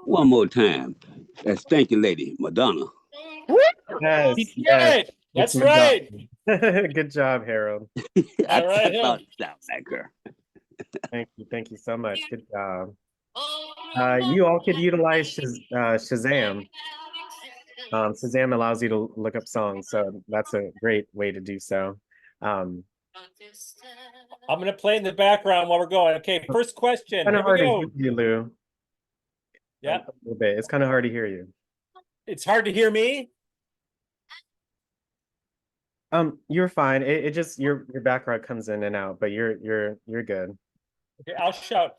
One more time. That stinky lady, Madonna. Yes, yes. That's right. Good job, Harold. All right, I thought it sounded like her. Thank you so much. Good job. You all could utilize Shazam. Shazam allows you to look up songs, so that's a great way to do so. I'm gonna play in the background while we're going. Okay, first question. Kind of Here we hard to go. hear you, Lou. Yeah, A little bit. It's kind of hard to hear you. it's hard to hear me. You're fine. It just your background comes in and out, but you're good. Okay, I'll shout.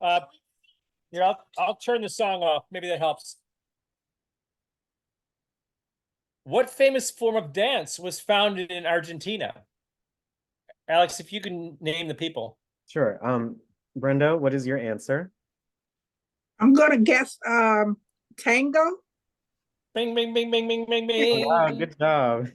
Here, I'll turn the song off. Maybe that helps. What famous form of dance was founded in Argentina? Alex, if you can name the people. Sure. Brenda, what is your answer? I'm gonna guess tango. Bing, bing, bing, bing, bing, bing, Oh, bing. wow, good job.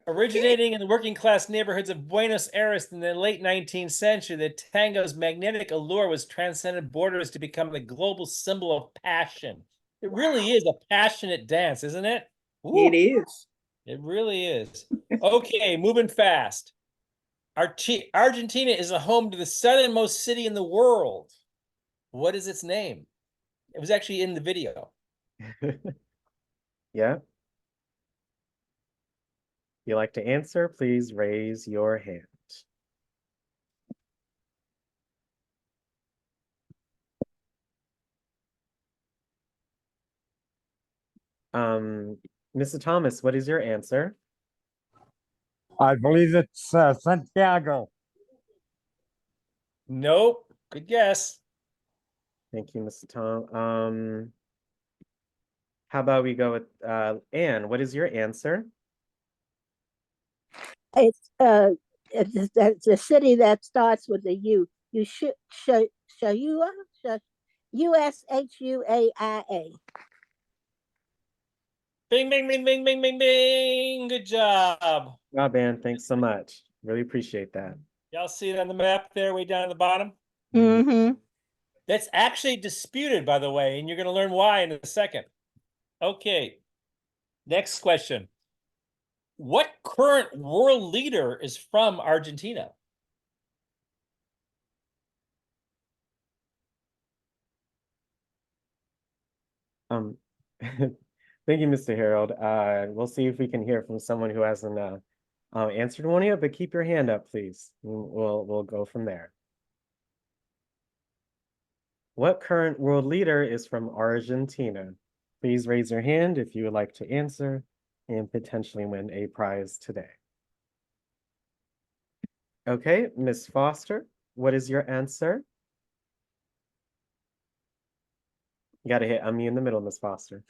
Originating in the working class neighborhoods of Buenos Aires in the late 19th century, the tango's magnetic allure was transcended borders to become the global symbol of passion. It really is a passionate dance, isn't it? It is. It really is. Okay, moving fast. Argentina is the home to the southernmost city in the world. What is its name? It was actually in the video. Yeah. If you like to answer, please raise your hand. Mr. Thomas, what is your answer? I believe it's Santiago. Nope. Good guess. Thank you, Mr. Tom. How about we go with Anne? What is your answer? It's the city that starts with a U. You should Shua, USHUAIA. Bing, bing, bing, bing, bing, bing, bing. Good job. Rob Ann, thanks so much. Really appreciate that. Y'all see it on the map there, way down at the bottom? Mm-hmm. That's actually disputed, by the way, and you're going to learn why in a second. Okay. Next question. What current world leader is from Argentina? Thank you, Mr. Harold. We'll see if we can hear from someone who hasn't answered one yet, but keep your hand up, please. We'll go from there. What current world leader is from Argentina? Please raise your hand if you would like to answer and potentially win a prize today. Okay, Miss Foster, what is your answer? You gotta hit me in the middle, Miss Foster.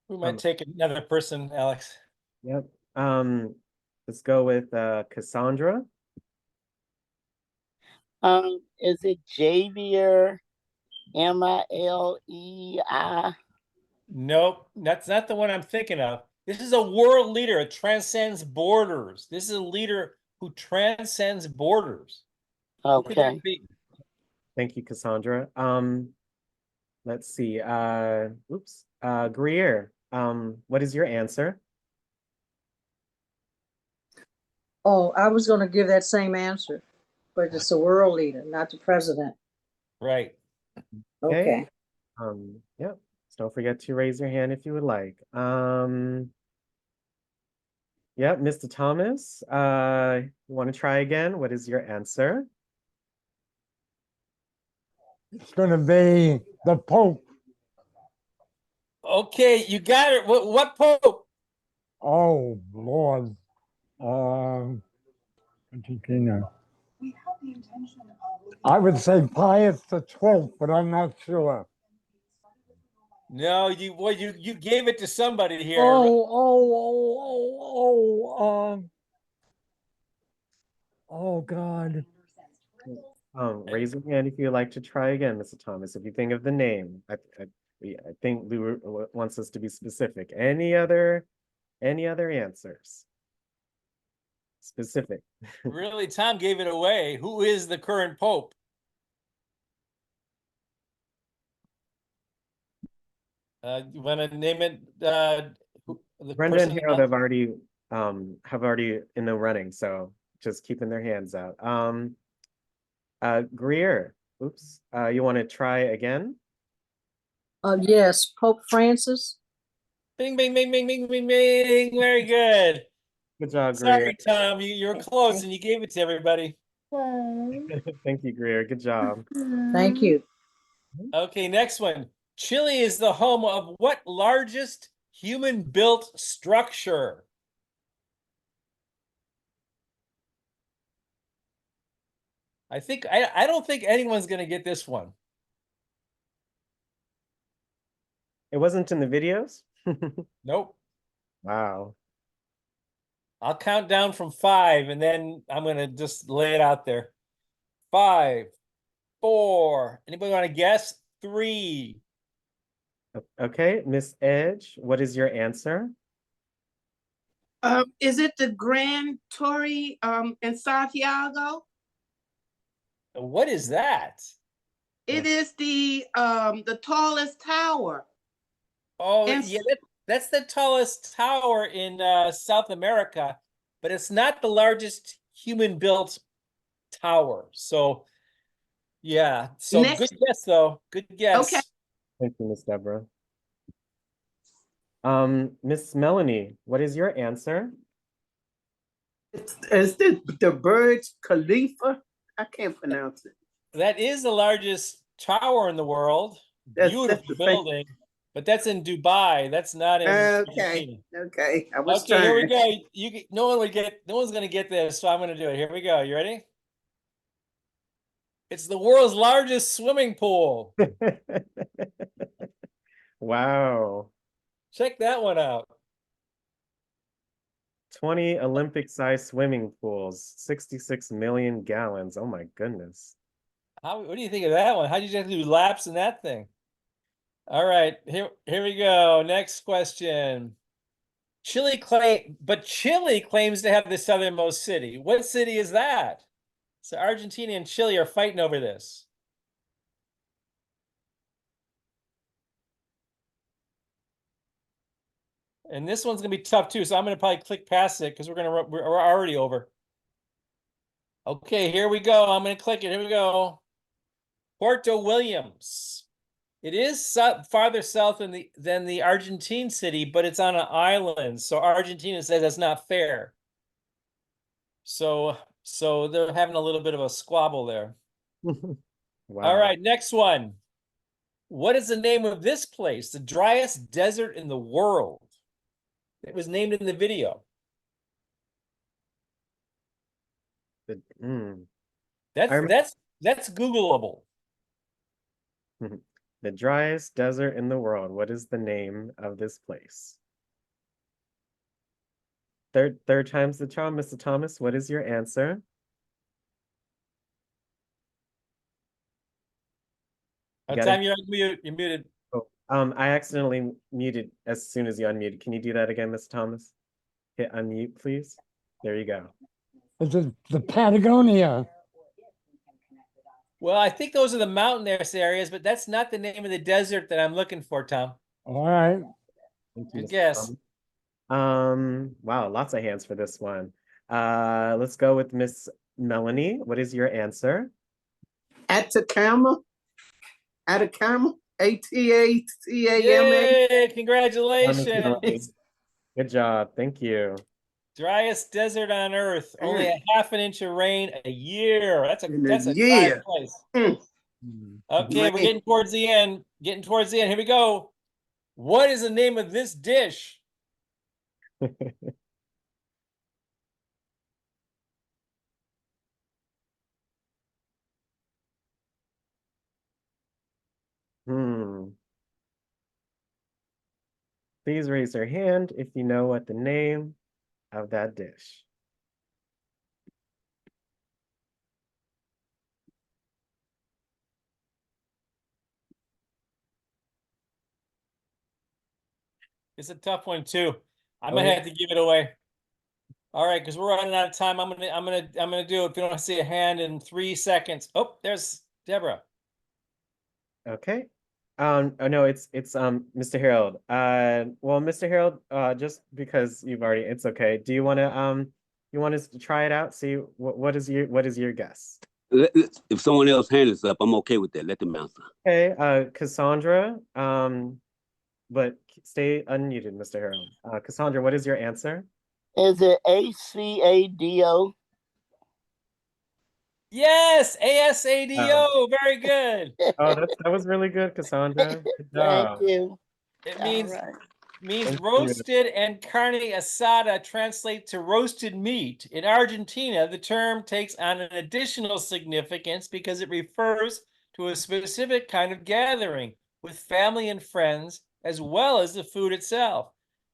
We might take another person, Alex. Yep. Let's go with Cassandra. Is it Javier Milei? Nope, that's not the one I'm thinking of. This is a world leader. It transcends borders. This is a leader who transcends borders. Okay. Thank you, Cassandra. Let's see. Greer. What is your answer? Oh, I was going to give that same answer, but it's a world leader, not the president. Right. Okay. Yeah. So don't forget to raise your hand if you would like. Yeah, Mr. Thomas, you want to try again? What is your answer? It's going to be the Pope. Okay, you got it. What Pope? Oh, Lord. Argentina. I would say Pius the 12th, but I'm not sure. No, you gave it to somebody here. Oh, God. Raise your hand if you'd like to try again, Mr. Thomas. If you think of the name, I think Lou wants us to be specific. Any other answers? Specific. Really, Tom gave it away. Who is the current Pope? You want to name it? Brenda and person Harold have already in the running, so just keeping their hands out. Greer, oops. You want to try again? Yes, Pope Francis. Bing, bing, bing, bing, bing, bing, bing. Very good. Good job, Greer. Sorry, Tom. You were close and you gave it to everybody. Thank you, Greer. Good job. Thank you. Okay, next one. Chile is the home of what largest human-built structure? I don't think anyone's gonna get this one. It wasn't in the videos? Nope. Wow. I'll count down from 5 and then I'm gonna just lay it out there. 5, 4. Anybody want to guess? 3. Okay, Miss Edge, what is your answer? Is it the Grand Torre in Santiago? What is that? It is the tallest tower. Oh, And yeah, that's the tallest tower in South America, but it's not the largest human-built tower. So, yeah. So Next. good guess, though. Good guess. Okay. Thank you, Miss Deborah. Miss Melanie, what is your answer? Is the Burj Khalifa? I can't pronounce it. That is the largest tower in the world. That's Beautiful the building, but that's in Dubai. That's not in Argentina. Okay. I was Okay, trying. here we go. No one's gonna get this, so I'm gonna do it. Here we go. You ready? It's the world's largest swimming pool. Wow. Check that one out. 20 Olympic-sized swimming pools, 66 million gallons. Oh my goodness. What do you think of that one? How did you have to do laps in that thing? All right, here we go. Next question. Chile claims to have the southernmost city. What city is that? So Argentina and Chile are fighting over this. And this one's gonna be tough too, so I'm gonna probably click past it because we're already over. Okay, here we go. I'm gonna click it. Here we go. Puerto Williams. It is farther south than the Argentine city, but it's on an island. So Argentina says that's not fair. So they're having a little bit of a squabble there. Wow. All right, next one. What is the name of this place? The driest desert in the world. It was named in the video. That's Googleable. The driest desert in the world. What is the name of this place? Third time's the charm, Mr. Thomas. What is your answer? What time you're unmuted? You're muted. Oh, I accidentally muted as soon as you unmuted. Can you do that again, Mr. Thomas? Hit unmute, please. There you go. It's the Patagonia. Well, I think those are the mountainous areas, but that's not the name of the desert that I'm looking for, Tom. All right. Good guess. Wow, lots of hands for this one. Let's go with Miss Melanie. What is your answer? Atacama. Atacama. Atacama. Yay! Congratulations. Good job. Thank you. Driest desert on earth. Only a half an inch of rain a year. That's a year. dry place. Okay, we're getting towards the end. Here we go. What is the name of this dish? Please raise your hand if you know what the name of that dish. It's a tough one too. I might have to give it away. All right, because we're running out of time. I'm gonna do it. If you don't see a hand in 3 seconds. Oh, there's Deborah. Okay. Oh no, it's Mr. Harold. Well, Mr. Harold, just because you've already, it's okay. Do you want to you want us to try it out? See what is your guess? If someone else hands us up, I'm okay with that. Let them answer. Okay, Cassandra, but stay unmuted, Mr. Harold. Cassandra, what is your answer? Is it ACADO? Yes, ASADO. Very good. Oh, that was really good, Cassandra. Good Thank job. you. It All means right. means Thank you. roasted, and carne asada translate to roasted meat. In Argentina, the term takes on an additional significance because it refers to a specific kind of gathering with family and friends, as well as the food itself.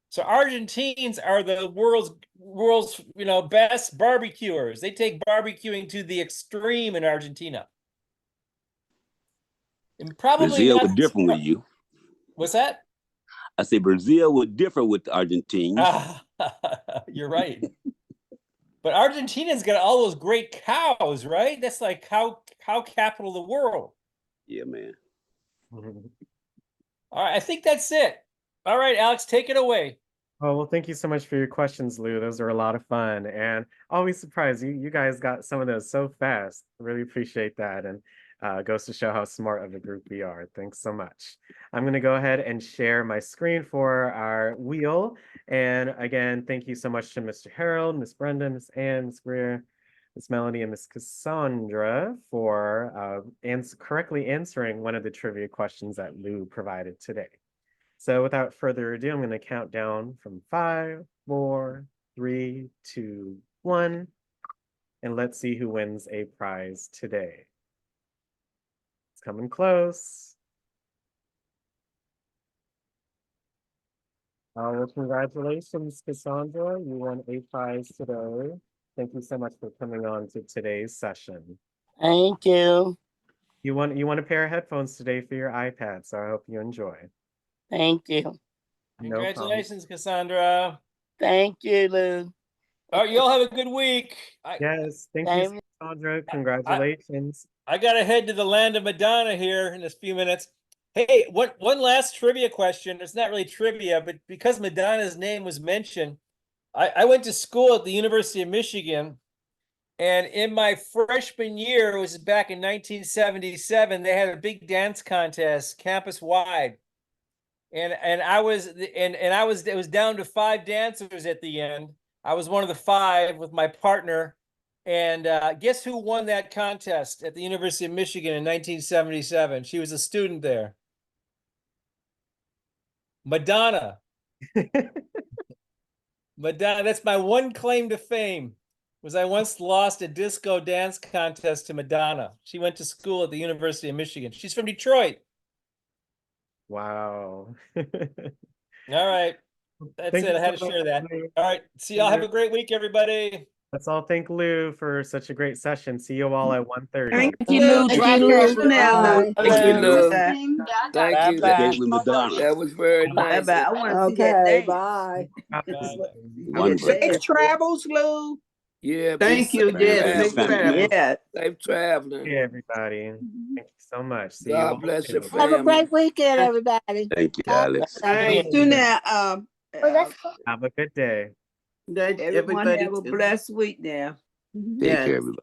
So Argentines are the world's best barbecuers. They take barbecuing to the extreme in Argentina. And probably Brazil not. was different with you. What's that? I say Brazil was different with the Argentines. You're right. But Argentina's got all those great cows, right? That's like cow capital of the world. Yeah, man. All right, I think that's it. All right, Alex, take it away. Oh, well, thank you so much for your questions, Lou. Those were a lot of fun, and always surprised you guys got some of those so fast. Really appreciate that, and goes to show how smart of a group we are. Thanks so much. I'm going to go ahead and share my screen for our wheel. And again, thank you so much to Mr. Harold, Miss Brenda, Miss Ann, Miss Greer, Miss Melanie, and Miss Cassandra for correctly answering one of the trivia questions that Lou provided today. So without further ado, I'm going to count down from 5, 4, 3, 2, 1, and let's see who wins a prize today. It's coming close. Well, congratulations, Cassandra. You won a prize today. Thank you so much for coming on to today's session. Thank you. You want a pair of headphones today for your iPad, so I hope you enjoy. Thank you. Congratulations, Cassandra. Thank you, Lou. All right, you all have a good week. Yes, thank you, Cassandra. Congratulations. I got to head to the land of Madonna here in a few minutes. Hey, one last trivia question. It's not really trivia, but because Madonna's name was mentioned, I went to school at the University of Michigan, and in my freshman year, it was back in 1977, they had a big dance contest campus wide. And it was down to 5 dancers at the end. I was one of the 5 with my partner. And guess who won that contest at the University of Michigan in 1977? She was a student there. Madonna. Madonna, that's my one claim to fame, was I once lost a disco dance contest to Madonna. She went to school at the University of Michigan. She's from Detroit. Wow. All right. That's Thank it. you I had so to share that. much. All right. See y'all. Have a great week, everybody. Let's all thank Lou for such a great session. See you all at 1:30. Thank you, Lou. Drive careful now. Thank you, Lou. Thank you. Bye-bye. With Madonna. That was very nice. Bye-bye. I want to see that Okay, dance. bye. One break. Safe travels, Lou. Yeah. Thank you, Jess. Safe travels. Yeah. Safe traveling. Hey, everybody. Thank you so much. See you God all bless your soon. family. Have a great weekend, everybody. Thank you, Alex. Thank Do you. now. Have a good day. Everybody Everyone have a too. blessed week now. Take care, everybody.